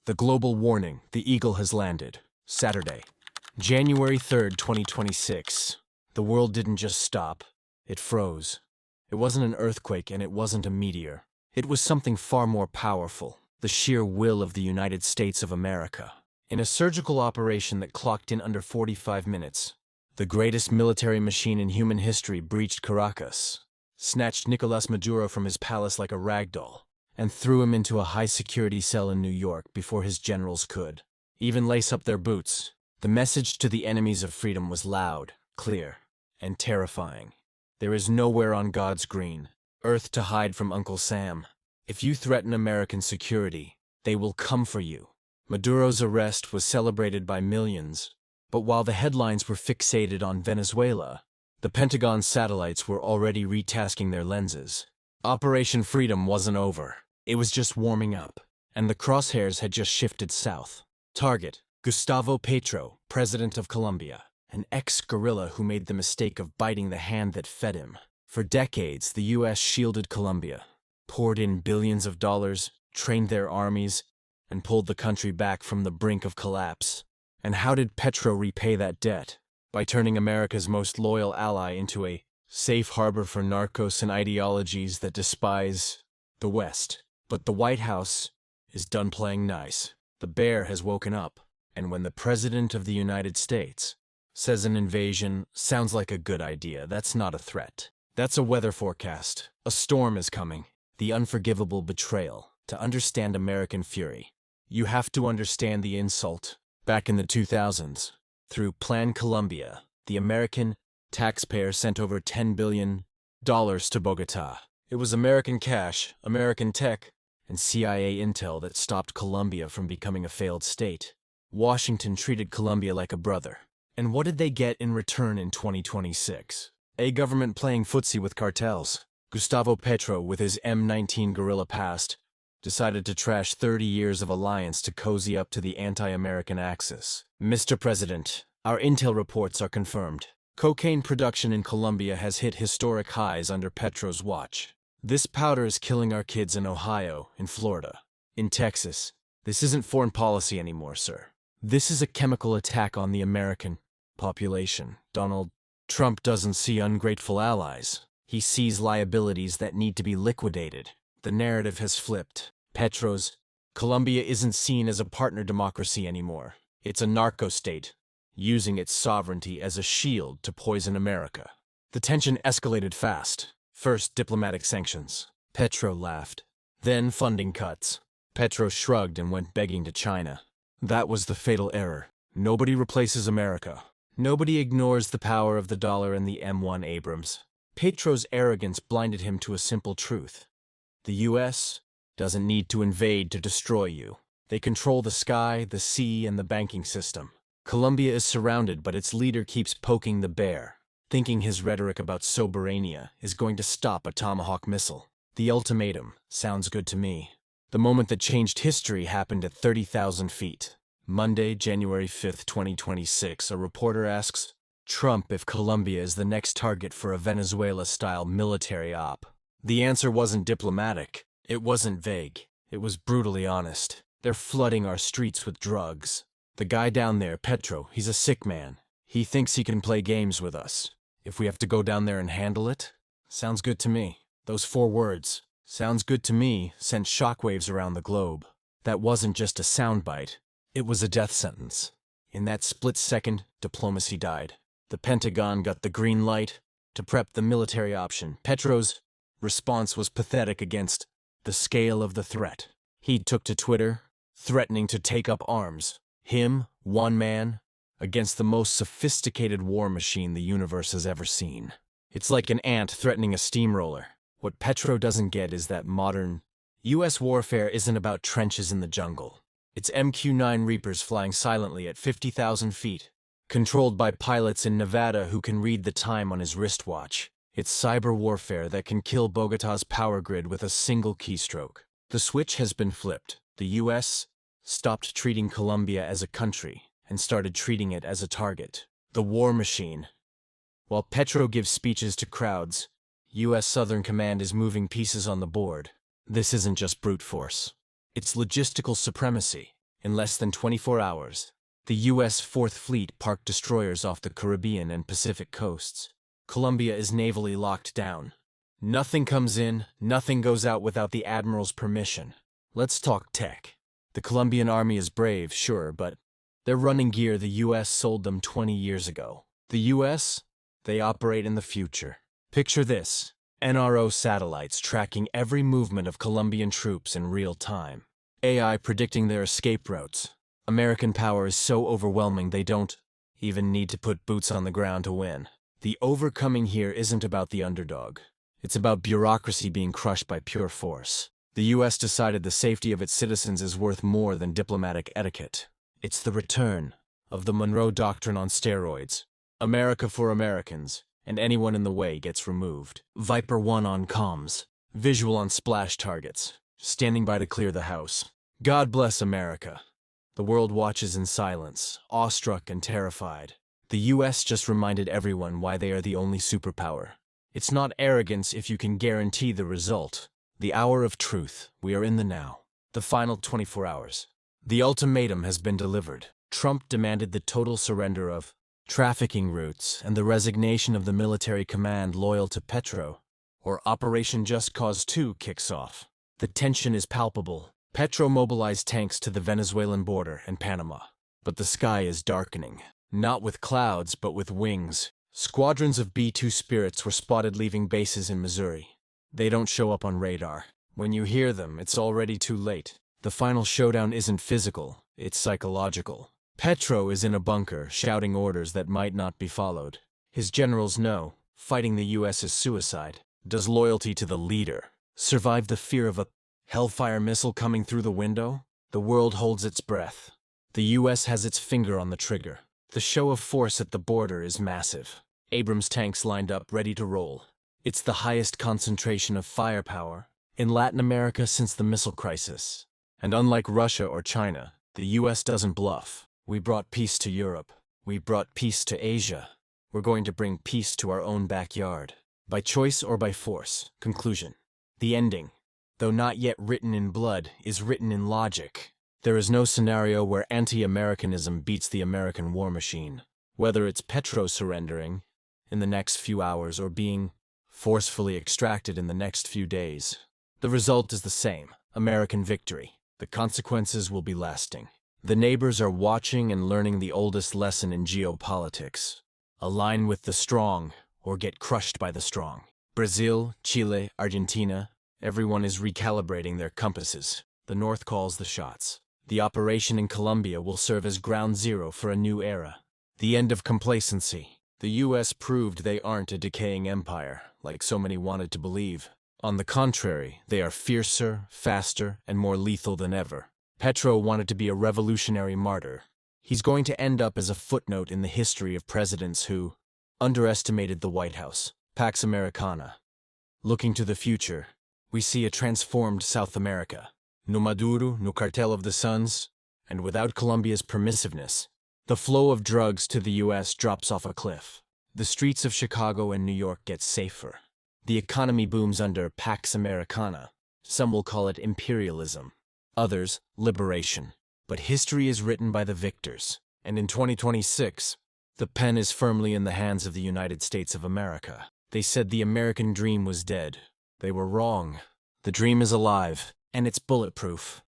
The global warning, the eagle has landed. Saturday, January 3rd, 2026. The world didn't just stop, it froze. It wasn't an earthquake and it wasn't a meteor. It was something far more powerful, the sheer will of the United States of America. In a surgical operation that clocked in under 45 minutes, the greatest military machine in human history breached Caracas, snatched Nicolas Maduro from his palace like a rag doll, and threw him into a high-security cell in New York before his generals could even lace up their boots. The message to the enemies of freedom was loud, clear, and terrifying. There is nowhere on God's green earth to hide from Uncle Sam. If you threaten American security, they will come for you. Maduro's arrest was celebrated by millions, but while the headlines were fixated on Venezuela, the Pentagon's satellites were already retasking their lenses. Operation Freedom wasn't over. It was just warming up, and the crosshairs had just shifted south. Target: Gustavo Petro, president of Colombia, an ex-guerrilla who made the mistake of biting the hand that fed him. For decades, the U.S. shielded Colombia, poured in billions of dollars, trained their armies, and pulled the country back from the brink of collapse. And how did Petro repay that debt? By turning America's most loyal ally into a safe harbor for narcos and ideologies that despise the West. But the White House is done playing nice. The bear has woken up, and when the President of the United States says an invasion sounds like a good idea, that's not a threat. That's a weather forecast. A storm is coming. The unforgivable betrayal. To understand American fury, you have to understand the insult. Back in the 2000s, through Plan Colombia, the American taxpayer sent over $10 billion to Bogotá. It was American cash, American tech, and CIA intel that stopped Colombia from becoming a failed state. Washington treated Colombia like a brother. And what did they get in return in 2026? A government playing footsie with cartels. Gustavo Petro, with his M19 guerrilla past, decided to trash 30 years of alliance to cozy up to the anti-American axis. Mr. President, our intel reports are confirmed. Cocaine production in Colombia has hit historic highs under Petro's watch. This powder is killing our kids in Ohio, in Florida, in Texas. This isn't foreign policy anymore, sir. This is a chemical attack on the American population. Donald Trump doesn't see ungrateful allies. He sees liabilities that need to be liquidated. The narrative has flipped. Petro's Colombia isn't seen as a partner democracy anymore. It's a narco-state, using its sovereignty as a shield to poison America. The tension escalated fast. First, diplomatic sanctions. Petro laughed. Then funding cuts. Petro shrugged and went begging to China. That was the fatal error. Nobody replaces America. Nobody ignores the power of the dollar and the M1 Abrams. Petro's arrogance blinded him to a simple truth. The U.S. doesn't need to invade to destroy you. They control the sky, the sea, and the banking system. Colombia is surrounded, but its leader keeps poking the bear, thinking his rhetoric about soberania is going to stop a Tomahawk missile. The ultimatum sounds good to me. The moment that changed history happened at 30,000 feet. Monday, January 5th, 2026, a reporter asks Trump if Colombia is the next target for a Venezuela-style military op. The answer wasn't diplomatic. It wasn't vague. It was brutally honest. They're flooding our streets with drugs. The guy down there, Petro, he's a sick man. He thinks he can play games with us. If we have to go down there and handle it, sounds good to me. Those 4 words, sounds good to me, sent shockwaves around the globe. That wasn't just a soundbite. It was a death sentence. In that split second, diplomacy died. The Pentagon got the green light to prep the military option. Petro's response was pathetic against the scale of the threat. He took to Twitter, threatening to take up arms. Him, one man, against the most sophisticated war machine the universe has ever seen. It's like an ant threatening a steamroller. What Petro doesn't get is that modern U.S. warfare isn't about trenches in the jungle. It's MQ-9 Reapers flying silently at 50,000 feet, controlled by pilots in Nevada who can read the time on his wristwatch. It's cyber warfare that can kill Bogotá's power grid with a single keystroke. The switch has been flipped. The U.S. stopped treating Colombia as a country and started treating it as a target. The war machine. While Petro gives speeches to crowds, U.S. Southern Command is moving pieces on the board. This isn't just brute force. It's logistical supremacy. In less than 24 hours, the U.S. Fourth Fleet parked destroyers off the Caribbean and Pacific coasts. Colombia is navally locked down. Nothing comes in, nothing goes out without the Admiral's permission. Let's talk tech. The Colombian army is brave, sure, but they're running gear the U.S. sold them 20 years ago. The U.S., they operate in the future. Picture this: NRO satellites tracking every movement of Colombian troops in real time. AI predicting their escape routes. American power is so overwhelming they don't even need to put boots on the ground to win. The overcoming here isn't about the underdog. It's about bureaucracy being crushed by pure force. The U.S. decided the safety of its citizens is worth more than diplomatic etiquette. It's the return of the Monroe Doctrine on steroids. America for Americans, and anyone in the way gets removed. Viper 1 on comms. Visual on splash targets. Standing by to clear the house. God bless America. The world watches in silence, awestruck and terrified. The U.S. just reminded everyone why they are the only superpower. It's not arrogance if you can guarantee the result. The hour of truth. We are in the now. The final 24 hours. The ultimatum has been delivered. Trump demanded the total surrender of trafficking routes and the resignation of the military command loyal to Petro, or Operation Just Cause 2 kicks off. The tension is palpable. Petro mobilized tanks to the Venezuelan border and Panama. But the sky is darkening. Not with clouds, but with wings. Squadrons of B-2 Spirits were spotted leaving bases in Missouri. They don't show up on radar. When you hear them, it's already too late. The final showdown isn't physical, it's psychological. Petro is in a bunker, shouting orders that might not be followed. His generals know, fighting the U.S. is suicide. Does loyalty to the leader survive the fear of a Hellfire missile coming through the window? The world holds its breath. The U.S. has its finger on the trigger. The show of force at the border is massive. Abrams tanks lined up, ready to roll. It's the highest concentration of firepower in Latin America since the missile crisis. And unlike Russia or China, the U.S. doesn't bluff. We brought peace to Europe. We brought peace to Asia. We're going to bring peace to our own backyard. By choice or by force. Conclusion. The ending, though not yet written in blood, is written in logic. There is no scenario where anti-Americanism beats the American war machine. Whether it's Petro surrendering in the next few hours or being forcefully extracted in the next few days, the result is the same: American victory. The consequences will be lasting. The neighbors are watching and learning the oldest lesson in geopolitics. Align with the strong or get crushed by the strong. Brazil, Chile, Argentina, everyone is recalibrating their compasses. The North calls the shots. The operation in Colombia will serve as ground zero for a new era. The end of complacency. The U.S. proved they aren't a decaying empire, like so many wanted to believe. On the contrary, they are fiercer, faster, and more lethal than ever. Petro wanted to be a revolutionary martyr. He's going to end up as a footnote in the history of presidents who underestimated the White House. Pax Americana. Looking to the future, we see a transformed South America. No Maduro, no Cartel of the Suns, and without Colombia's permissiveness, the flow of drugs to the U.S. drops off a cliff. The streets of Chicago and New York get safer. The economy booms under Pax Americana. Some will call it imperialism. Others, liberation. But history is written by the victors. And in 2026, the pen is firmly in the hands of the United States of America. They said the American dream was dead. They were wrong. The dream is alive, and it's bulletproof.